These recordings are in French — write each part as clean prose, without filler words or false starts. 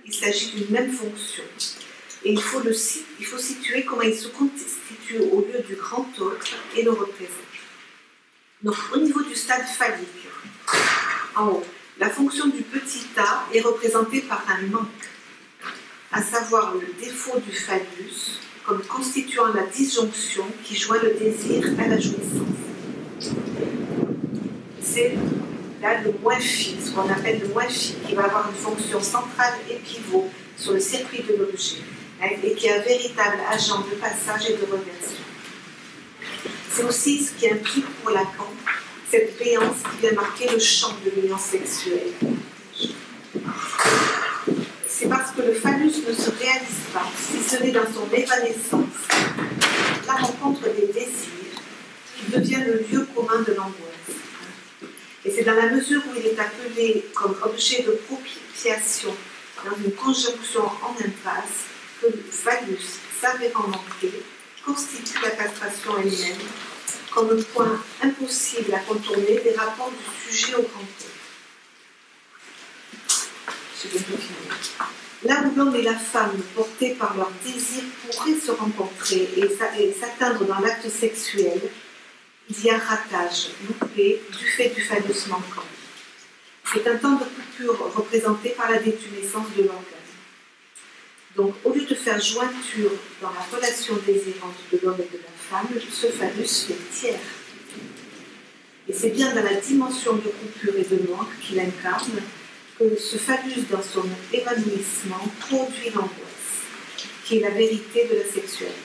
il s'agit d'une même fonction. Et il faut situer comment il se constitue au lieu du grand autre et le représente. Donc, au niveau du stade phallique, en haut, la fonction du petit a est représentée par un manque, à savoir le défaut du phallus, comme constituant la disjonction qui joint le désir à la jouissance. C'est là le moins phi, ce qu'on appelle le moins phi, qui va avoir une fonction centrale et pivot sur le circuit de l'objet, et qui est un véritable agent de passage et de reversion. C'est aussi ce qui implique pour Lacan cette béance qui vient marquer le champ de l'union sexuelle. C'est parce que le phallus ne se réalise pas, si ce n'est dans son évanescence, la rencontre des désirs, qui devient le lieu commun de l'angoisse. Et c'est dans la mesure où il est appelé comme objet de propitiation dans une conjonction en impasse que le phallus, s'avérant manqué, constitue la castration elle-même comme un point impossible à contourner des rapports du sujet au grand autre. Je vais continuer. Là où l'homme et la femme, portés par leur désir, pourraient se rencontrer et s'atteindre dans l'acte sexuel, il y a ratage, loupé, du fait du phallus manquant. C'est un temps de coupure représenté par la détumescence de l'organe. Donc, au lieu de faire jointure dans la relation désirante de l'homme et de la femme, ce phallus fait tiers. Et c'est bien dans la dimension de coupure et de manque qu'il incarne que ce phallus, dans son évanouissement, produit l'angoisse, qui est la vérité de la sexualité.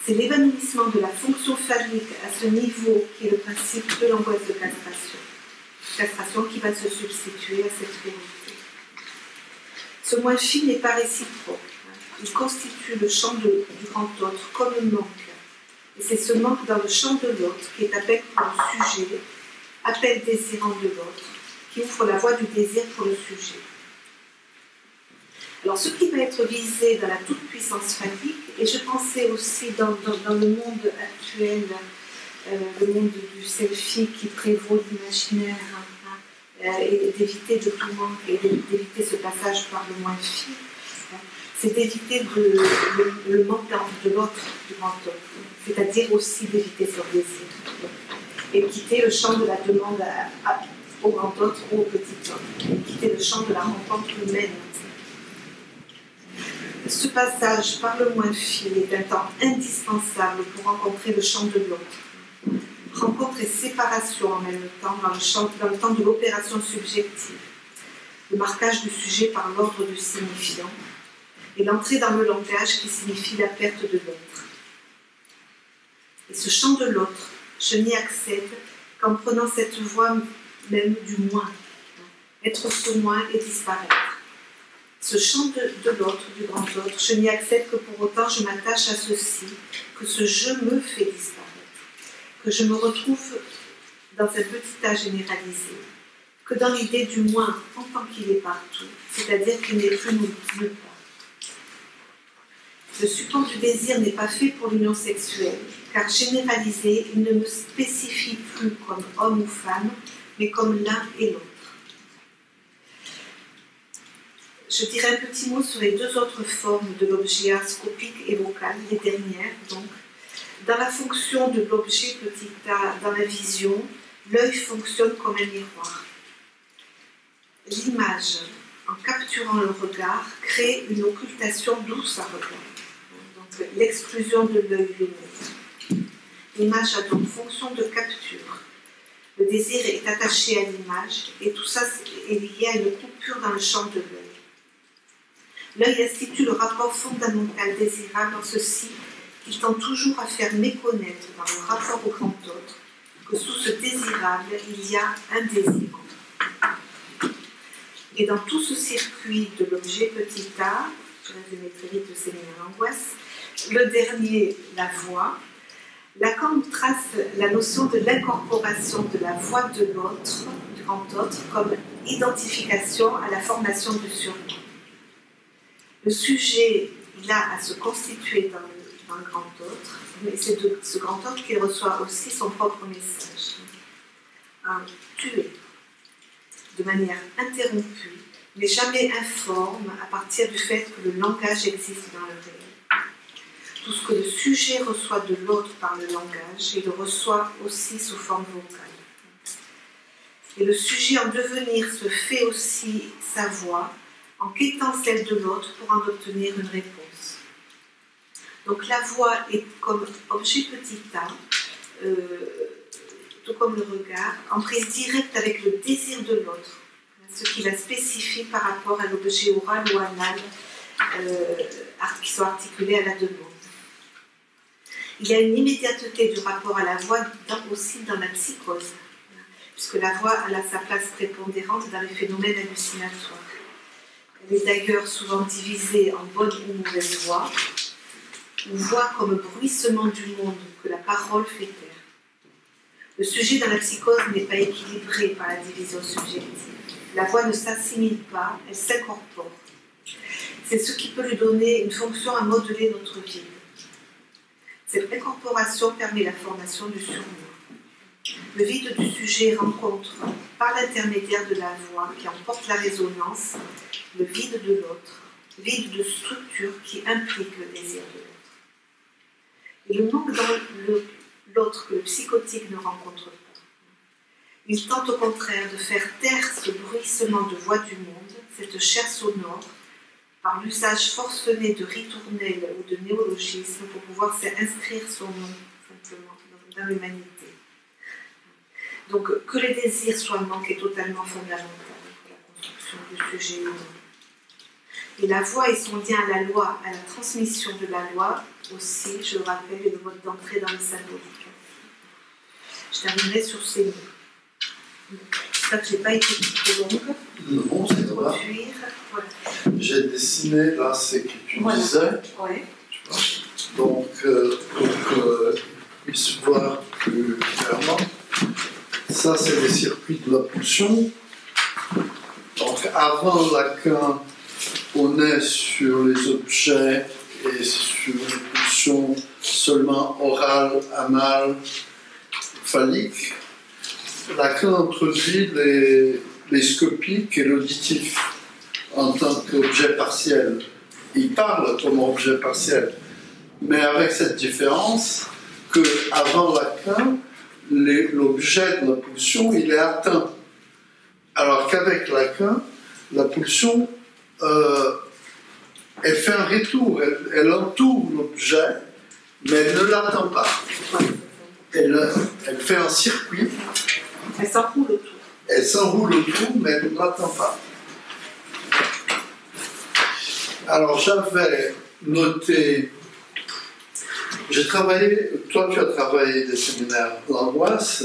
C'est l'évanouissement de la fonction phallique à ce niveau qui est le principe de l'angoisse de castration. Castration qui va se substituer à cette vérité. Ce moins phi n'est pas réciproque. Il constitue le champ du grand autre comme un manque. Et c'est ce manque dans le champ de l'autre qui est appel pour le sujet, appel désirant de l'autre, qui ouvre la voie du désir pour le sujet. Alors, ce qui va être visé dans la toute-puissance phallique, et je pensais aussi dans le monde actuel, le monde du selfie qui prévaut l'imaginaire, et d'éviter de tout manque et d'éviter ce passage par le moins phi, c'est d'éviter le manque de l'autre, du grand autre, c'est-à-dire aussi d'éviter son désir, et quitter le champ de la demande au grand autre ou au petit homme, quitter le champ de la rencontre humaine. Ce passage par le moins phi est un temps indispensable pour rencontrer le champ de l'autre. Rencontre et séparation en même temps dans le temps de l'opération subjective, le marquage du sujet par l'ordre du signifiant et l'entrée dans le langage qui signifie la perte de l'autre. Et ce champ de l'autre, je n'y accède qu'en prenant cette voie même du moins, être ce moins et disparaître. Ce champ de l'autre, du grand autre, je n'y accède que pour autant je m'attache à ceci, que ce je me fait disparaître, que je me retrouve dans un petit A généralisé, que dans l'idée du moins en tant qu'il est partout, c'est-à-dire qu'il n'est plus nulle part. Le support du désir n'est pas fait pour l'union sexuelle, car généralisé, il ne me spécifie plus comme homme ou femme, mais comme l'un et l'autre. Je dirais un petit mot sur les deux autres formes de l'objet art scopique et vocal, les dernières donc. Dans la fonction de l'objet petit a dans la vision, l'œil fonctionne comme un miroir. L'image, en capturant le regard, crée une occultation douce à regard. Donc l'exclusion de l'œil lumineux. L'image a donc fonction de capture. Le désir est attaché à l'image et tout ça est lié à une coupure dans le champ de l'œil. L'œil institue le rapport fondamental désirable en ceci qu'il tend toujours à faire méconnaître dans le rapport au grand autre que sous ce désirable, il y a un désir. Et dans tout ce circuit de l'objet petit a, je résume très vite le séminaire d'angoisse, le dernier, la voix, Lacan trace la notion de l'incorporation de la voix de l'autre, du grand autre, comme identification à la formation du surnom. Le sujet, il a à se constituer dans le grand autre, mais c'est de ce grand autre qu'il reçoit aussi son propre message. Tuer de manière interrompue mais jamais informe à partir du fait que le langage existe dans le réel. Tout ce que le sujet reçoit de l'autre par le langage, il le reçoit aussi sous forme vocale. Et le sujet en devenir se fait aussi sa voix, en quêtant celle de l'autre pour en obtenir une réponse. Donc la voix est comme objet petit a, tout comme le regard, en prise directe avec le désir de l'autre, ce qui la spécifie par rapport à l'objet oral ou anal qui sont articulés à la demande. Il y a une immédiateté du rapport à la voix aussi dans la psychose, puisque la voix a sa place prépondérante dans les phénomènes hallucinatoires. Elle est d'ailleurs souvent divisée en bonne ou mauvaise voix, ou voix comme bruissement du monde que la parole fait taire. Le sujet dans la psychose n'est pas équilibré par la division subjective. La voix ne s'assimile pas, elle s'incorpore. C'est ce qui peut lui donner une fonction à modeler notre vie. Cette incorporation permet la formation du surnom. Le vide du sujet rencontre, par l'intermédiaire de la voix qui emporte la résonance, le vide de l'autre, vide de structure qui implique le désir de l'autre. Et le manque dans l'autre que le psychotique ne rencontre pas. Il tente au contraire de faire taire ce bruissement de voix du monde, cette chair sonore, par l'usage forcené de ritournelles ou de néologismes pour pouvoir inscrire son nom, simplement, dans l'humanité. Donc, que le désir soit manqué est totalement fondamental pour la construction du sujet humain. Et la voix et son lien à la loi, à la transmission de la loi, aussi, je le rappelle, est le mode d'entrée dans le symbolique. Je terminerai sur ces mots. J'espère que je n'ai pas été trop longue. Non, c'est pas grave. Voilà. J'ai dessiné là, c'est que tu disais. Ouais. Donc, puisse voir plus clairement. Ça, c'est les circuits de la pulsion. Donc, avant Lacan, on est sur les objets et sur les pulsions seulement orales, anales, phalliques. Lacan introduit les scopiques et l'auditif en tant qu'objet partiel. Il parle comme objet partiel, mais avec cette différence qu'avant Lacan, l'objet de la pulsion, il est atteint. Alors qu'avec Lacan, la pulsion, elle fait un retour, elle entoure l'objet, mais elle ne l'attend pas. Elle fait un circuit. Elle s'enroule autour. Elle s'enroule autour, mais elle ne l'attend pas. Alors j'avais noté, j'ai travaillé, toi tu as travaillé des séminaires l'angoisse,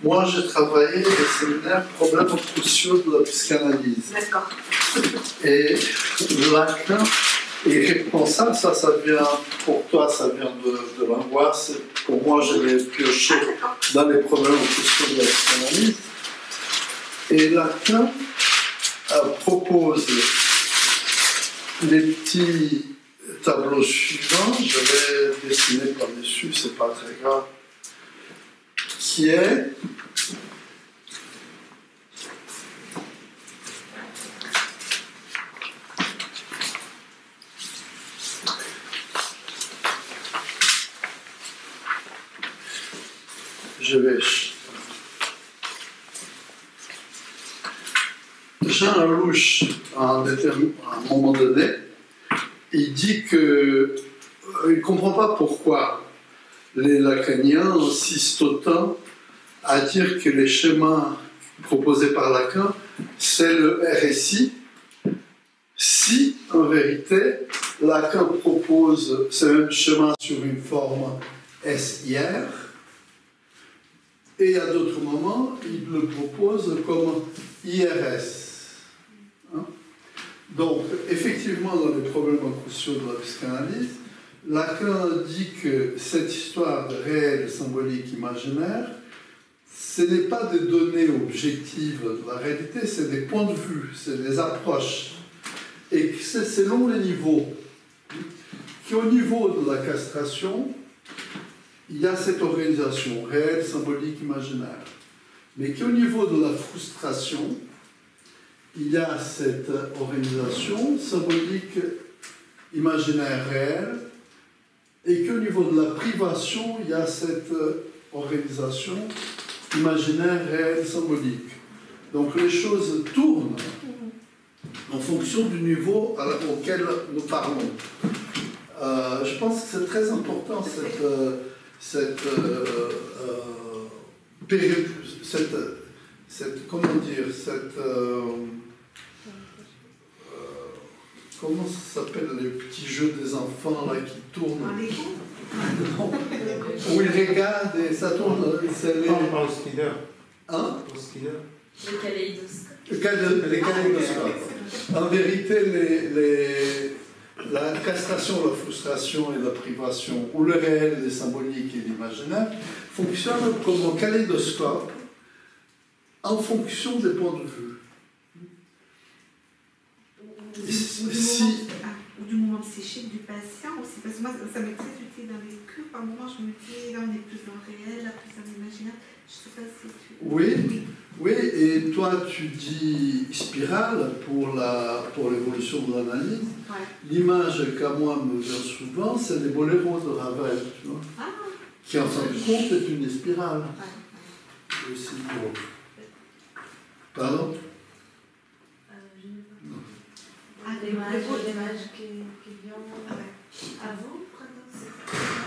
moi j'ai travaillé des séminaires problèmes cruciaux de la psychanalyse. D'accord. Et Lacan, il répond ça vient, pour toi ça vient de l'angoisse, pour moi je l'ai pioché dans les problèmes cruciaux de la psychanalyse. Et Lacan propose les petits tableaux suivants, je vais dessiner par-dessus, c'est pas très grave, qui est Jean Larouche, à un moment donné, il dit qu'il ne comprend pas pourquoi les lacaniens insistent autant à dire que les schémas proposés par Lacan, c'est le RSI, si, en vérité, Lacan propose ce même schéma sur une forme SIR, et à d'autres moments, il le propose comme IRS. Donc, effectivement, dans les problèmes cruciaux de la psychanalyse, Lacan dit que cette histoire de réel, symbolique, imaginaire, ce n'est pas des données objectives de la réalité, c'est des points de vue, c'est des approches. Et que c'est selon les niveaux. Qu'au niveau de la castration, il y a cette organisation, réelle, symbolique, imaginaire. Mais qu'au niveau de la frustration, il y a cette organisation symbolique imaginaire réelle, et qu'au niveau de la privation, il y a cette organisation imaginaire réelle symbolique. Donc les choses tournent en fonction du niveau auquel nous parlons. Je pense que c'est très important comment ça s'appelle les petits jeux des enfants là qui tournent? Non. Où ils regardent et ça tourne. C'est les... Au skider. Hein? Au skider. Les kaléidoscopes. Les kaléidoscopes. En vérité, la castration, la frustration et la privation, ou le réel, les symboliques et l'imaginaire, fonctionnent comme un kaléidoscope en fonction des points de vue. Ou du moment psychique du patient aussi, parce que moi ça m'est très utile dans les cures. Par moment je me dis là on est plus dans le réel, là plus dans l'imaginaire. Je ne sais pas si tu... Oui, et toi tu dis spirale pour l'évolution de l'analyse. Ouais. L'image qu'à moi me vient souvent, c'est les boléros de Ravel, tu vois, qui en fin de compte est une spirale. Aussi pour... Pardon? L'image qui vient à vous,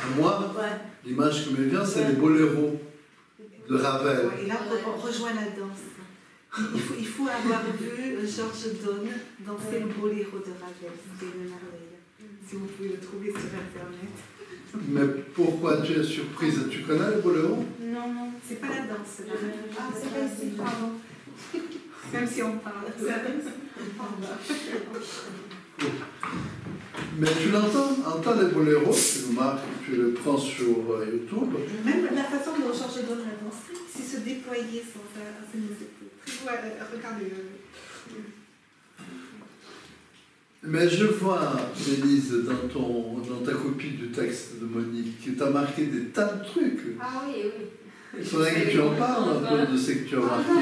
À moi, l'image qui me vient, c'est les boléros de Ravel. Et là, on rejoint la danse. Il faut avoir vu Georges Donne danser le boléro de Ravel. C'est une merveille. Si vous pouvez le trouver sur Internet. Mais pourquoi tu es surprise? Tu connais le boléro? Non, c'est pas la danse. c'est pas ici, pardon. Même si on parle. Mais tu entends les boléros, tu le prends sur YouTube. Même la façon dont Georges Donne la danse, c'est se déployer sans sa musique. Regardez. Mais je vois, Élise, dans ta copie du texte de Monique, que tu as marqué des tas de trucs. Ah oui. Il faudrait que tu en parles un peu de ce que tu as marqué. Non,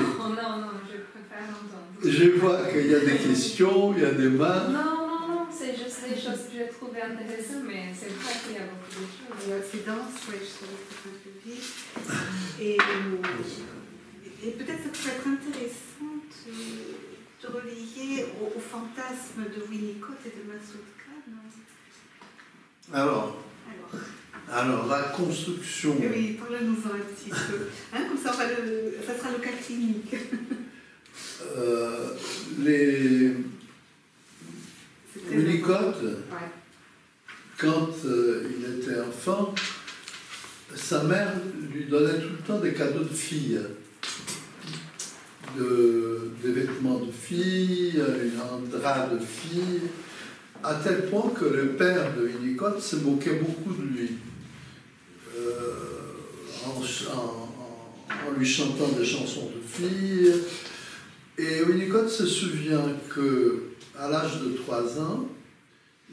je préfère entendre. Je vois qu'il y a des questions, il y a des mains. Non, c'est juste des choses que j'ai trouvées intéressantes, mais c'est vrai qu'il y a beaucoup de choses. C'est dense, je trouvais que c'est un peu vif. Et peut-être ça pourrait être intéressant de relier au fantasme de Winnicott et de Massoud Khan. Alors, la construction. Oui, parle-nous-en un petit peu. Comme ça, ça sera le cas clinique. Winnicott, quand il était enfant, sa mère lui donnait tout le temps des cadeaux de filles. Des vêtements de filles, un drap de filles, à tel point que le père de Winnicott se moquait beaucoup de lui, en lui chantant des chansons de filles. Et Winnicott se souvient qu'à l'âge de 3 ans,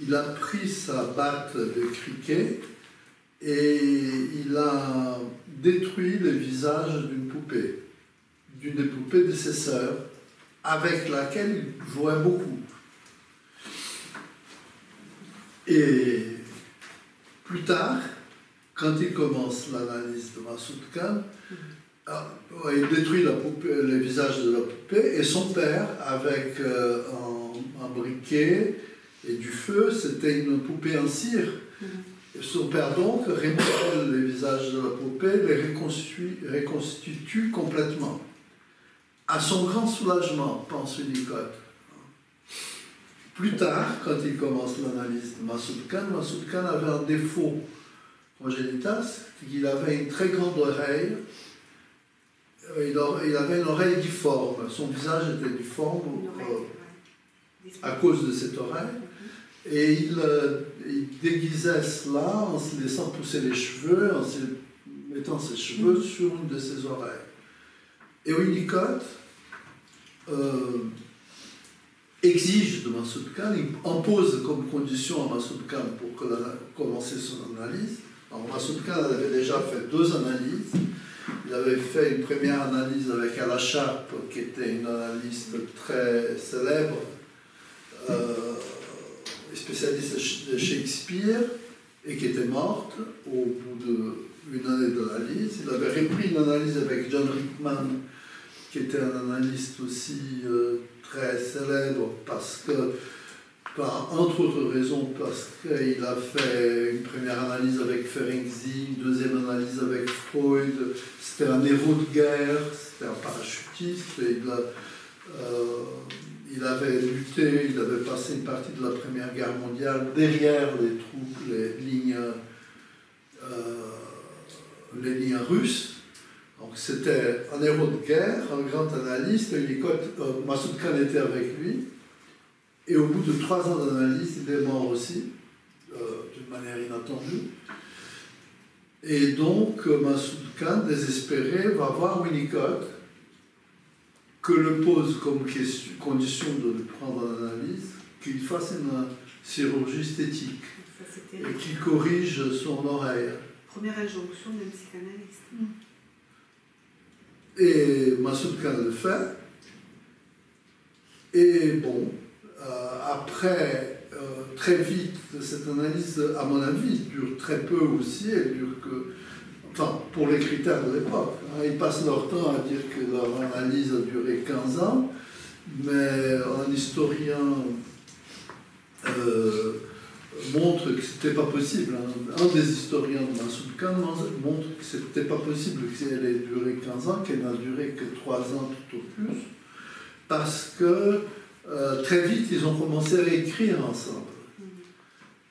il a pris sa batte de cricket et il a détruit le visage d'une poupée. D'une des poupées de ses sœurs, avec laquelle il jouait beaucoup. Et plus tard, quand il commence l'analyse de Massoud Khan, il détruit le visage de la poupée, et son père, avec un briquet et du feu, c'était une poupée en cire. Son père donc remodèle le visage de la poupée, les reconstitue complètement. À son grand soulagement, pense Winnicott. Plus tard, quand il commence l'analyse de Massoud Khan avait un défaut congénital, c'est qu'il avait une très grande oreille. Il avait une oreille difforme. Son visage était difforme à cause de cette oreille. Et il déguisait cela en se laissant pousser les cheveux, en se mettant ses cheveux sur une de ses oreilles. Et Winnicott exige de Massoud Khan, il impose comme condition à Massoud Khan pour commencer son analyse. Alors Massoud Khan avait déjà fait 2 analyses, Il avait fait une première analyse avec Ala Sharp, qui était une analyste très célèbre, spécialiste de Shakespeare, et qui était morte au bout d'une année d'analyse. Il avait repris une analyse avec John Rickman, qui était un analyste aussi très célèbre, parce que, entre autres raisons, parce qu'il a fait une première analyse avec Ferenczi, une deuxième analyse avec Freud. C'était un héros de guerre, c'était un parachutiste, et il avait lutté, il avait passé une partie de la Première Guerre mondiale derrière les troupes, les lignes russes. Donc c'était un héros de guerre, un grand analyste. Masoud Khan était avec lui. Et au bout de 3 ans d'analyse, il est mort aussi, d'une manière inattendue. Et donc Masoud Khan, désespéré, va voir Winnicott, que le pose comme condition de le prendre en analyse, qu'il fasse une chirurgie esthétique et qu'il corrige son oreille. Première injonction d'un psychanalyste. Et Masoud Khan le fait. Et bon, après, très vite, cette analyse, à mon avis, dure très peu aussi, elle dure que... Enfin, pour les critères de l'époque. Hein, ils passent leur temps à dire que leur analyse a duré 15 ans, mais un historien montre que c'était pas possible. Hein. Un des historiens de Masoud Khan montre que c'était pas possible qu'elle ait duré 15 ans, qu'elle n'a duré que 3 ans tout au plus, parce que très vite, ils ont commencé à écrire ensemble.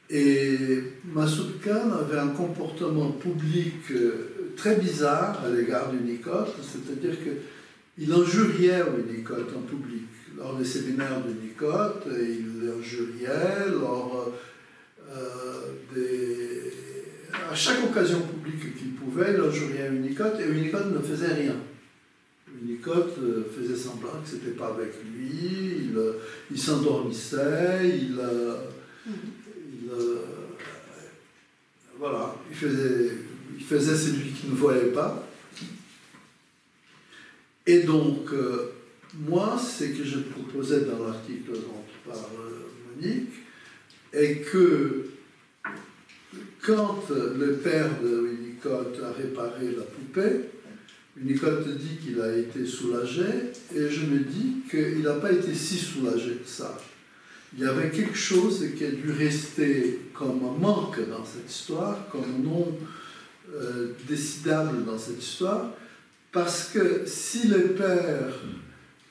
Et Masoud Khan avait un comportement public très bizarre à l'égard d'Winnicott, c'est-à-dire qu'il injuriait Winnicott en public. Lors des séminaires de Winnicott, il l'injuriait, à chaque occasion publique qu'il pouvait, il injuriait Winnicott, et Winnicott ne faisait rien. Winnicott faisait semblant que ce n'était pas avec lui, il s'endormissait, voilà, il faisait celui qui ne voyait pas. Et donc, moi, ce que je proposais dans l'article dont parle Monique, est que quand le père de Winnicott a réparé la poupée, Winnicott dit qu'il a été soulagé, et je me dis qu'il n'a pas été si soulagé que ça. Il y avait quelque chose qui a dû rester comme un manque dans cette histoire, comme non décidable dans cette histoire, parce que si le père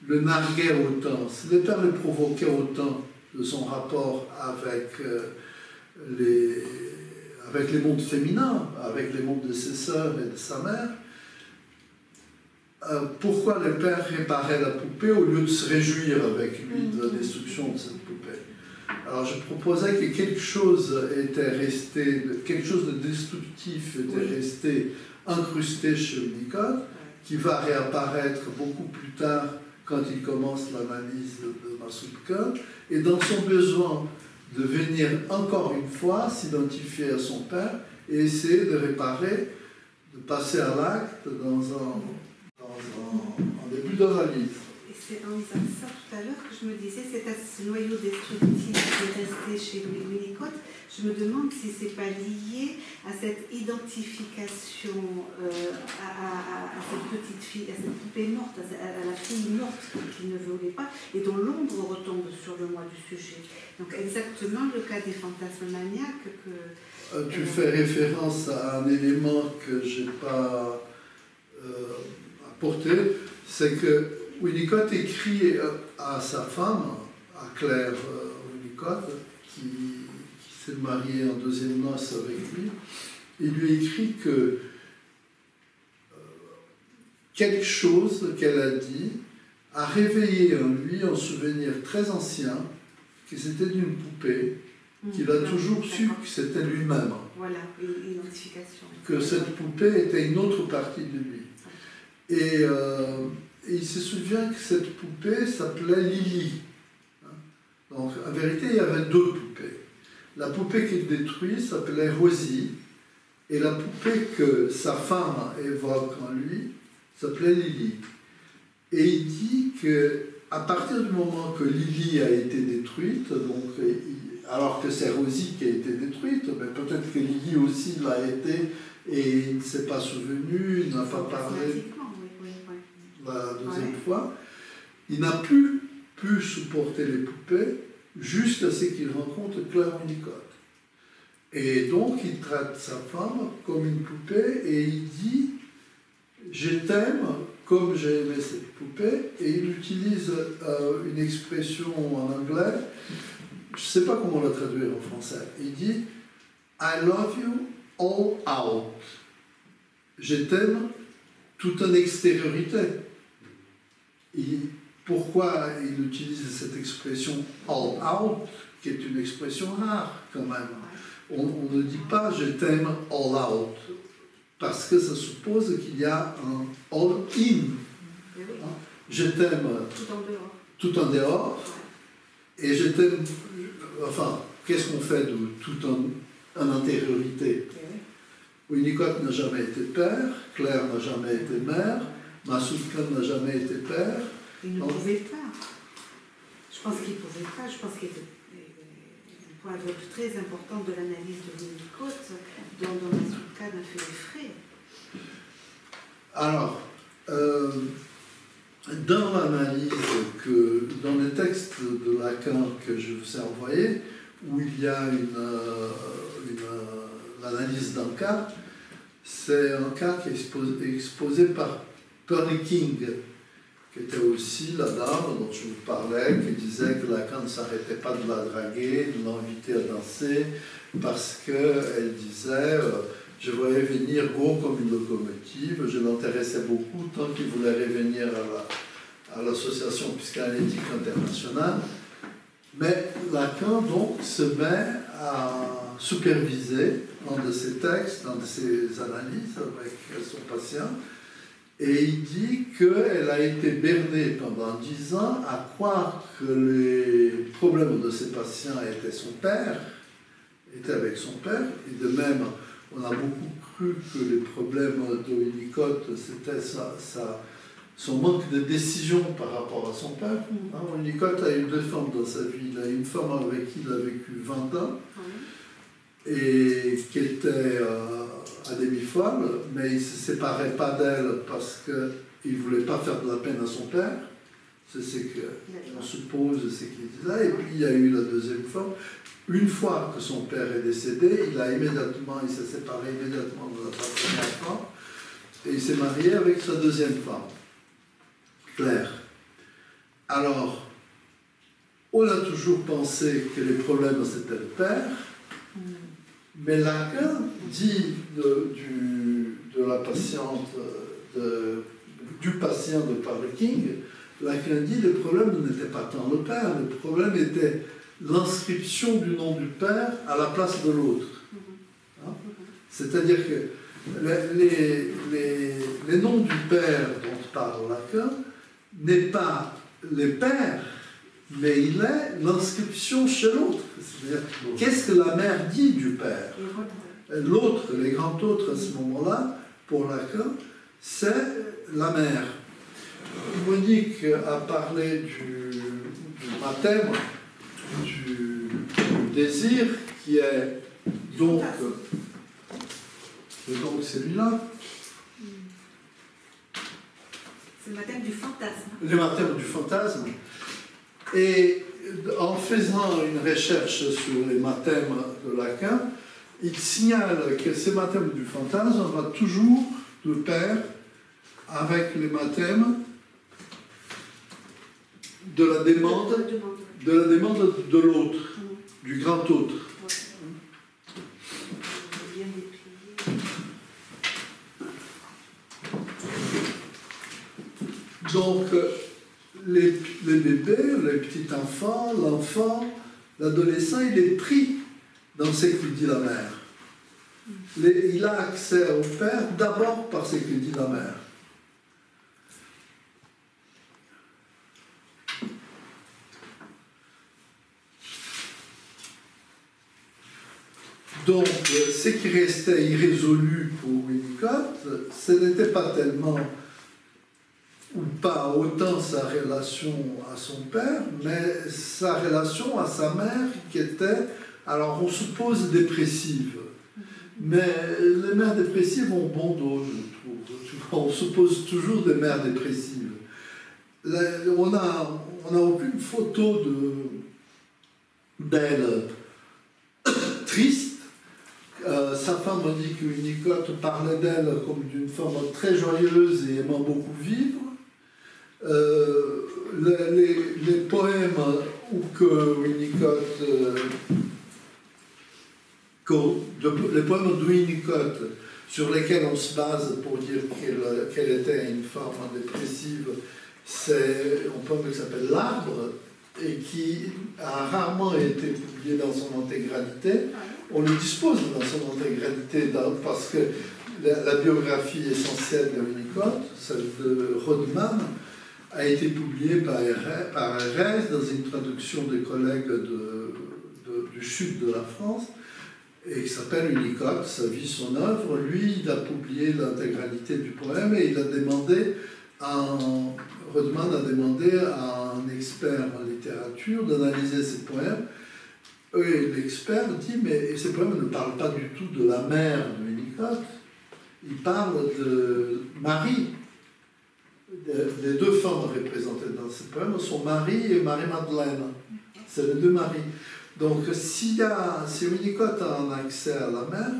le narguait autant, si le père le provoquait autant de son rapport avec les mondes féminins, avec les mondes de ses sœurs et de sa mère, pourquoi le père réparait la poupée au lieu de se réjouir avec lui de la destruction de cette poupée? Alors je proposais que quelque chose était resté, quelque chose de destructif était resté incrusté chez Winnicott, qui va réapparaître beaucoup plus tard quand il commence l'analyse de Masoud Khan, et dans son besoin de venir encore une fois s'identifier à son père et essayer de réparer, de passer à l'acte dans un début d'analyse. Et c'est en disant ça tout à l'heure que je me disais, c'est à ce noyau destructif qui est resté chez Winnicott, je me demande si c'est pas lié à cette identification à cette petite fille, à cette poupée morte, à la fille morte qu'il ne voulait pas, et dont l'ombre retombe sur le moi du sujet. Donc exactement le cas des fantasmes maniaques que... tu fais référence à un élément que je n'ai pas apporté, c'est que Winnicott écrit à sa femme, à Claire Winnicott, qui s'est mariée en deuxième noces avec lui, il lui écrit que quelque chose qu'elle a dit a réveillé en lui un souvenir très ancien, que c'était d'une poupée, qu'il a toujours su que c'était lui-même. Voilà, l'identification. Que cette poupée était une autre partie de lui. Et il se souvient que cette poupée s'appelait Lily. Donc, en vérité, il y avait deux poupées. La poupée qu'il détruit s'appelait Rosie, Et la poupée que sa femme évoque en lui s'appelait Lily. Et il dit qu'à partir du moment que Lily a été détruite, donc, alors que c'est Rosie qui a été détruite, mais peut-être que Lily aussi l'a été et il ne s'est pas souvenu, il n'a pas parlé la deuxième fois, il n'a plus pu supporter les poupées jusqu'à ce qu'il rencontre Claire Winnicott. Et donc il traite sa femme comme une poupée et il dit « Je t'aime comme j'ai aimé cette poupée » et il utilise une expression en anglais, je ne sais pas comment la traduire en français, il dit « I love you all out ». Je t'aime tout en extériorité. Pourquoi il utilise cette expression « all out » qui est une expression rare quand même. On ne dit pas « je t'aime all out » parce que ça suppose qu'il y a un « all in ». Je t'aime tout en dehors et je t'aime, enfin, qu'est-ce qu'on fait de tout en intériorité? Winnicott n'a jamais été père, Claire n'a jamais été mère, Massoud Khan n'a jamais été père. Il ne pouvait pas. Je pense qu'il ne pouvait pas. Je pense qu'il était un point très important de l'analyse de Winnicott, dont Massoud Khan a fait les frais. Alors, dans l'analyse, dans les textes de Lacan que je vous ai envoyés, où il y a l'analyse d'un cas, c'est un cas qui est exposé par Perry King, qui était aussi la dame dont je vous parlais, qui disait que Lacan ne s'arrêtait pas de la draguer, de l'inviter à danser, parce qu'elle disait je voyais venir gros comme une locomotive, je l'intéressais beaucoup tant qu'il voulait revenir à l'association psychanalytique internationale. Mais Lacan donc se met à superviser un de ses textes, un de ses analyses avec son patient, et il dit qu'elle a été bernée pendant 10 ans à croire que les problèmes de ses patients étaient avec son père, et de même, on a beaucoup cru que les problèmes de Winnicott, c'était son manque de décision par rapport à son père. Winnicott a eu 2 femmes dans sa vie. Il a eu une femme avec qui il a vécu 20 ans, et qui était à demi-folle, mais il ne se séparait pas d'elle parce qu'il ne voulait pas faire de la peine à son père. C'est ce qu'on suppose, c'est qu'il disait. Et puis il y a eu la deuxième femme. Une fois que son père est décédé, il s'est séparé immédiatement de la première femme et il s'est marié avec sa deuxième femme, Claire. Alors, on a toujours pensé que les problèmes c'était le père, mais Lacan dit de la patiente, du patient de Perry King, Lacan dit que le problème n'était pas tant le père, le problème était l'inscription du nom du père à la place de l'autre. C'est-à-dire que les noms du père dont parle Lacan n'est pas les pères, mais il est l'inscription chez l'autre. C'est-à-dire, qu'est-ce que la mère dit du père? L'autre, les grands autres à ce moment-là, pour Lacan, c'est la mère. Monique a parlé du baptême, du désir, qui est donc celui-là. C'est le baptême du fantasme. Le baptême du fantasme. Et en faisant une recherche sur les baptêmes de Lacan, il signale que ces baptêmes du fantasme va toujours de pair avec les baptêmes de la demande de l'autre, du grand autre. Donc, les bébés, les petits enfants, l'enfant, l'adolescent, il est pris dans ce que dit la mère. Il a accès au père d'abord par ce que dit la mère. Donc, ce qui restait irrésolu pour Winnicott, ce n'était pas tellement ou pas autant sa relation à son père, mais sa relation à sa mère qui était, alors on suppose dépressive. Mais les mères dépressives ont bon dos, je trouve. On suppose toujours des mères dépressives. On n'a aucune photo d'elle triste. Sa femme a dit que Winnicott parlait d'elle comme d'une femme très joyeuse et aimant beaucoup vivre. Les poèmes où que Winnicott, les poèmes de Winnicott sur lesquels on se base pour dire qu'elle était une femme dépressive, c'est un poème qui s'appelle L'Arbre et qui a rarement été publié dans son intégralité. On le dispose dans son intégralité parce que la biographie essentielle de Winnicott, celle de Rodman, a été publiée par RS dans une traduction des collègues du sud de la France et qui s'appelle Winnicott, sa vie, son œuvre. Lui, il a publié l'intégralité du poème et il a demandé Rodman a demandé à un expert en littérature d'analyser ces poèmes. Et l'expert dit, mais ces poèmes ne parlent pas du tout de la mère de Winnicott, ils parlent de Marie. Les deux femmes représentées dans ces poèmes sont Marie et Marie-Madeleine. C'est les deux Marie. Donc si Winnicott a un accès à la mère,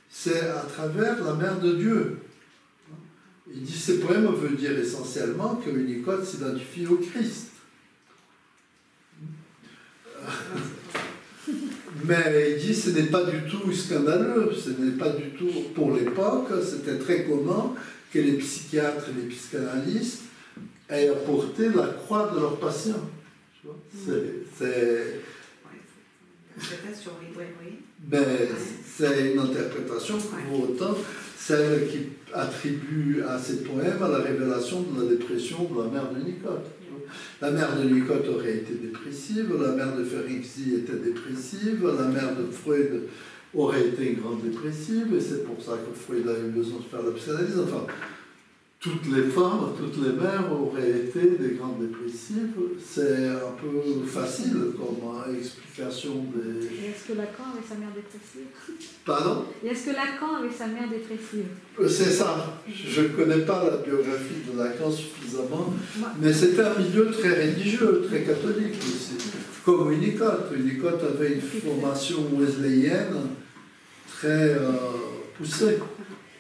c'est à travers la mère de Dieu. Il dit ces poèmes veulent dire essentiellement que Winnicott s'identifie au Christ. Mais il dit ce n'est pas du tout scandaleux, ce n'est pas du tout, pour l'époque, c'était très commun que les psychiatres et les psychanalystes aient apporté la croix de leurs patients. C'est une interprétation, pour autant, celle qui attribue à ces poèmes à la révélation de la dépression de la mère de Winnicott. La mère de Winnicott aurait été dépressive, la mère de Ferenczi était dépressive, la mère de Freud aurait été une grande dépressive, et c'est pour ça que Freud a eu besoin de faire la psychanalyse. Enfin, toutes les femmes, toutes les mères auraient été des grandes dépressives. C'est un peu facile comme explication des... Et est-ce que Lacan avait sa mère dépressive? Pardon? Et est-ce que Lacan avait sa mère dépressive? C'est ça. Je ne connais pas la biographie de Lacan suffisamment, mais c'était un milieu très religieux, très catholique aussi. Comme Winnicott. Winnicott avait une formation wesleyenne très poussée.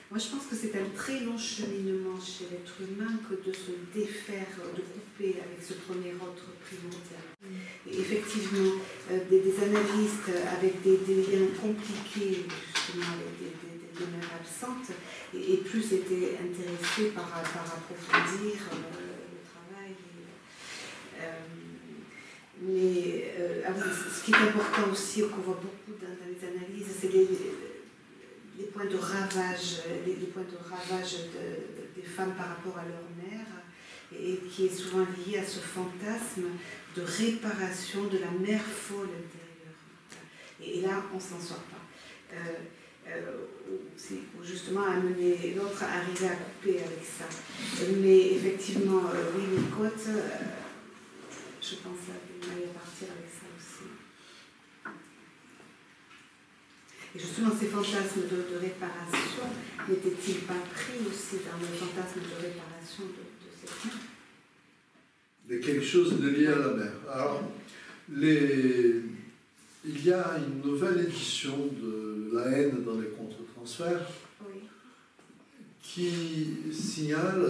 Moi, je pense que c'est un très long cheminement chez l'être humain que de se défaire, de couper avec ce premier ordre primordial. Et effectivement, des analystes avec des liens compliqués, justement, avec des mères absentes, et plus étaient intéressés par approfondir le travail. Mais ce qui est important aussi, qu'on voit beaucoup dans les analyses, c'est les points de ravage, des femmes par rapport à leur mère, et qui est souvent lié à ce fantasme de réparation de la mère folle intérieure. Et là, on ne s'en sort pas. C'est justement amener l'autre à arriver à couper avec ça. Mais effectivement, Winnicott, je pense qu'il allait partir avec ça aussi. Et justement, ces fantasmes de réparation, n'étaient-ils pas pris aussi dans le fantasme de réparation de cette mère? De quelque chose de lié à la mère. Alors, il y a une nouvelle édition de La haine dans les contre-transferts, oui, qui signale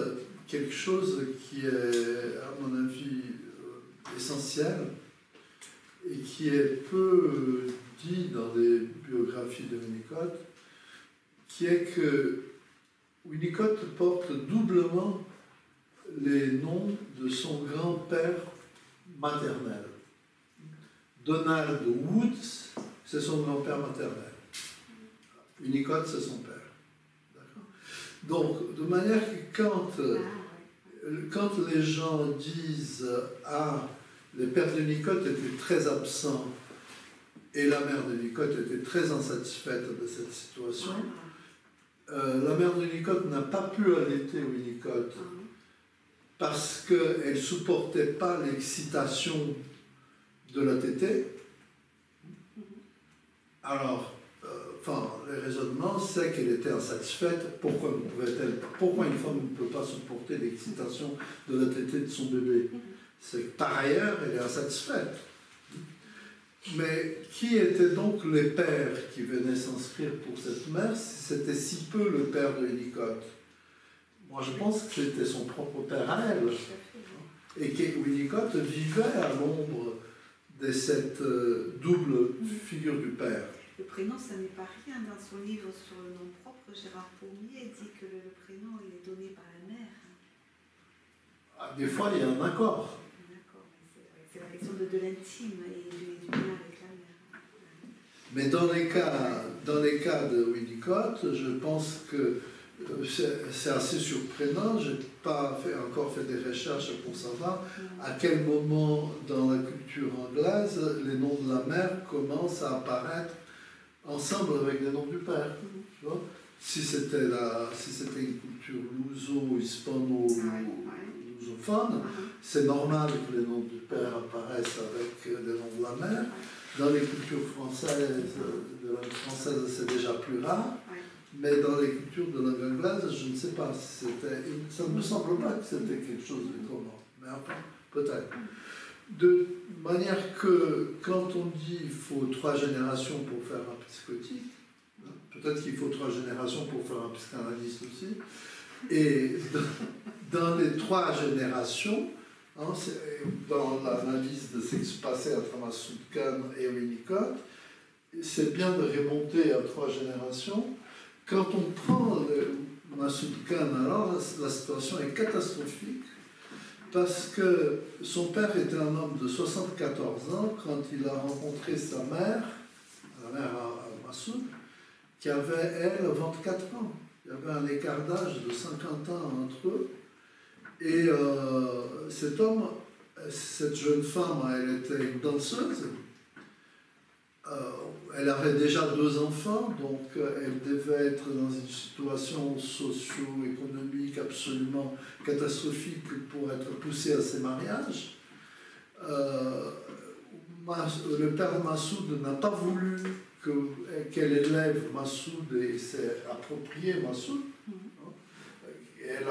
quelque chose qui est, à mon avis, essentiel et qui est peu dit dans les biographies de Winnicott, qui est que Winnicott porte doublement les noms de son grand-père maternel. Donald Woods, c'est son grand-père maternel. Winnicott, c'est son père. Donc, de manière que quand les gens disent « Ah, les pères de Winnicott étaient très absents » Et la mère de Winnicott était très insatisfaite de cette situation. La mère de Winnicott n'a pas pu allaiter Winnicott parce qu'elle ne supportait pas l'excitation de la tétée. Alors, les raisonnements, c'est qu'elle était insatisfaite. Pourquoi une femme ne peut pas supporter l'excitation de la tétée de son bébé? C'est que par ailleurs, elle est insatisfaite. Mais qui étaient donc les pères qui venaient s'inscrire pour cette mère si c'était si peu le père de Winnicott? Moi, je pense que c'était son propre père à elle. Et que Winnicott vivait à l'ombre de cette double figure du père. Le prénom, ça n'est pas rien. Dans son livre sur le nom propre, Gérard Pommier dit que le prénom il est donné par la mère. Des fois, il y a un accord. C'est la question de l'intime et du lien avec la mère. Mais dans les cas de Winnicott, je pense que c'est assez surprenant. Je n'ai pas encore fait des recherches pour savoir à quel moment dans la culture anglaise les noms de la mère commencent à apparaître ensemble avec les noms du père. Tu vois, si c'était une culture luso-hispano-lusophone, c'est normal que les noms du père apparaissent avec les noms de la mère. Dans les cultures françaises, de langue française, c'est déjà plus rare. Mais dans les cultures de langue anglaise, je ne sais pas si c'était... Ça ne me semble pas que c'était quelque chose de commun. Mais enfin, peut-être. De manière que, quand on dit qu'il faut 3 générations pour faire un psychotique, peut-être qu'il faut 3 générations pour faire un psychanalyste aussi, et dans les 3 générations, dans l'analyse de ce qui se passait entre Massoud Khan et Winnicott, c'est bien de remonter à 3 générations. Quand on prend Massoud Khan, alors la situation est catastrophique parce que son père était un homme de 74 ans quand il a rencontré sa mère, la mère Massoud, qui avait, elle, 24 ans. Il y avait un écart d'âge de 50 ans entre eux. Et cette jeune femme, elle était une danseuse. Elle avait déjà 2 enfants, donc elle devait être dans une situation socio-économique absolument catastrophique pour être poussée à ces mariages. Le père Massoud n'a pas voulu qu'elle élève Massoud et s'est approprié Massoud. Elle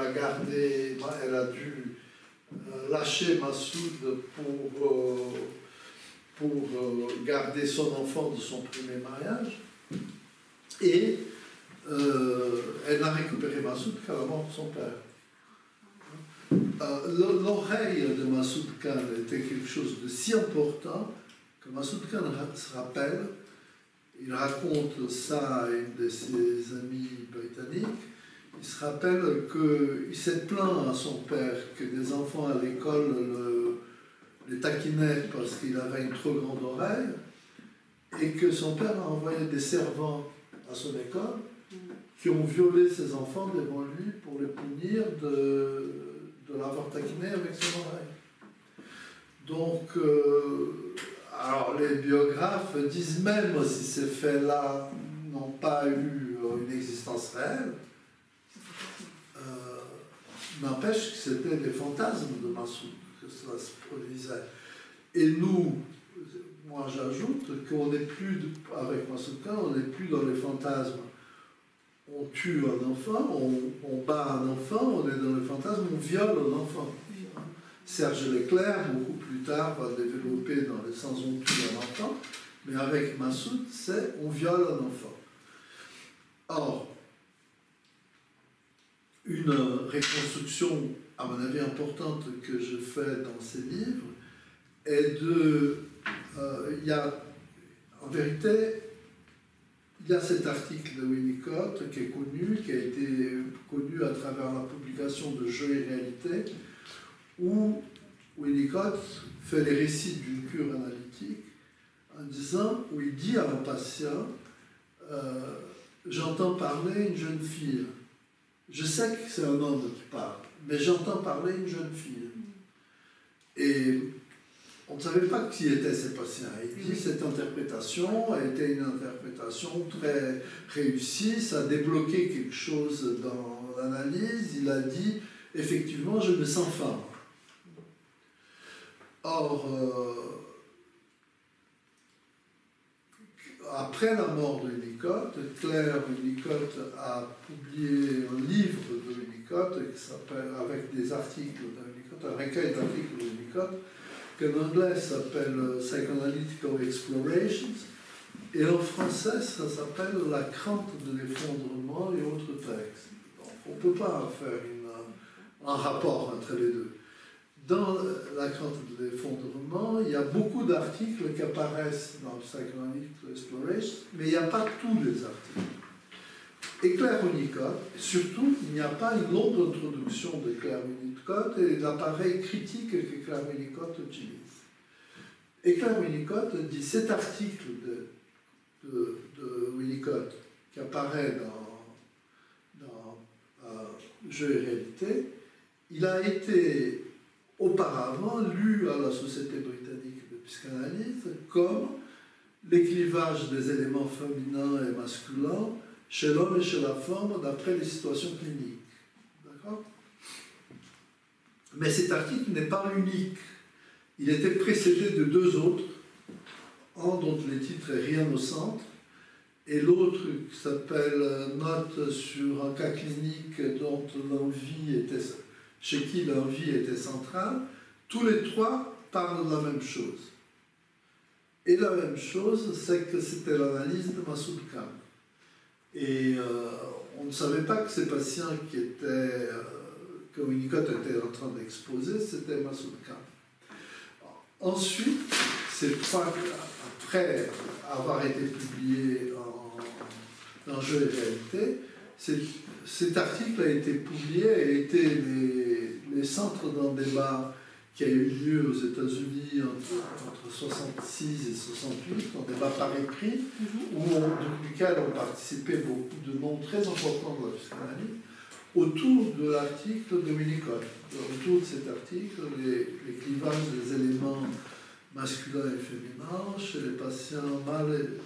a dû lâcher Massoud pour garder son enfant de son premier mariage. Et elle n'a récupéré Massoud qu'à la mort de son père. L'oreille de Massoud Khan était quelque chose de si important que Massoud Khan se rappelle, il raconte ça à une de ses amies britanniques, il se rappelle qu'il s'est plaint à son père que des enfants à l'école les taquinaient parce qu'il avait une trop grande oreille et que son père a envoyé des servants à son école qui ont violé ses enfants devant lui pour les punir de l'avoir taquiné avec son oreille. Donc, alors les biographes disent même si ces faits-là n'ont pas eu une existence réelle, n'empêche que c'était des fantasmes de Massoud que cela se produisait. Et nous, moi j'ajoute qu'on n'est plus, avec Massoud Khan, on n'est plus dans les fantasmes. On tue un enfant, on bat un enfant, on est dans le fantasme, on viole un enfant. Serge Leclerc, beaucoup plus tard, va développer dans le sens où on tue un enfant, mais avec Massoud, c'est on viole un enfant. Or, une reconstruction, à mon avis, importante que je fais dans ces livres est en vérité, il y a cet article de Winnicott qui est connu, qui a été connu à travers la publication de Jeux et réalité, où Winnicott fait les récits d'une cure analytique en disant, où il dit à un patient, j'entends parler une jeune fille. Je sais que c'est un homme qui parle, mais j'entends parler une jeune fille. Et on ne savait pas qui étaient ces patients. Il dit cette interprétation a été une interprétation très réussie, ça a débloqué quelque chose dans l'analyse. Il a dit, effectivement, je me sens femme. Or, après la mort de Winnicott, Claire Winnicott a publié un livre de Winnicott qui s'appelle, avec des articles de Winnicott, un recueil d'articles de Winnicott, qu'en anglais s'appelle Psychoanalytical Explorations, et en français ça s'appelle La crainte de l'effondrement et autres textes. Donc on ne peut pas faire un rapport entre les deux. Dans La crainte de l'effondrement, il y a beaucoup d'articles qui apparaissent dans Psychoanalytical Explorations, mais il n'y a pas tous les articles. Et Claire Winnicott, surtout, il n'y a pas une longue introduction de Claire Winnicott et l'appareil critique que Claire Winnicott utilise. Et Claire Winnicott dit cet article de Winnicott qui apparaît dans Jeu et réalité, il a été auparavant lu à la Société britannique de psychanalyse comme les clivages des éléments féminins et masculins chez l'homme et chez la femme d'après les situations cliniques. D'accord ? Mais cet article n'est pas unique. Il était précédé de deux autres, un dont le titre est Rien au centre, et l'autre qui s'appelle Note sur un cas clinique dont l'envie était, chez qui l'envie était centrale. Tous les trois parlent de la même chose. Et la même chose, c'est que c'était l'analyse de Massoud Khan. Et on ne savait pas que ces patients que Winnicott était en train d'exposer, c'était Massoud Khan. Ensuite, après avoir été publié dans Jeu et réalité, cet article a été publié et a été les centres d'un débat qui a eu lieu aux États-Unis entre 66 et 68, un débat par écrit, duquel ont participé beaucoup de noms très importants de la psychanalyse, autour de l'article de Winnicott. Autour de cet article, les clivages des éléments masculins et féminins chez les patients mâles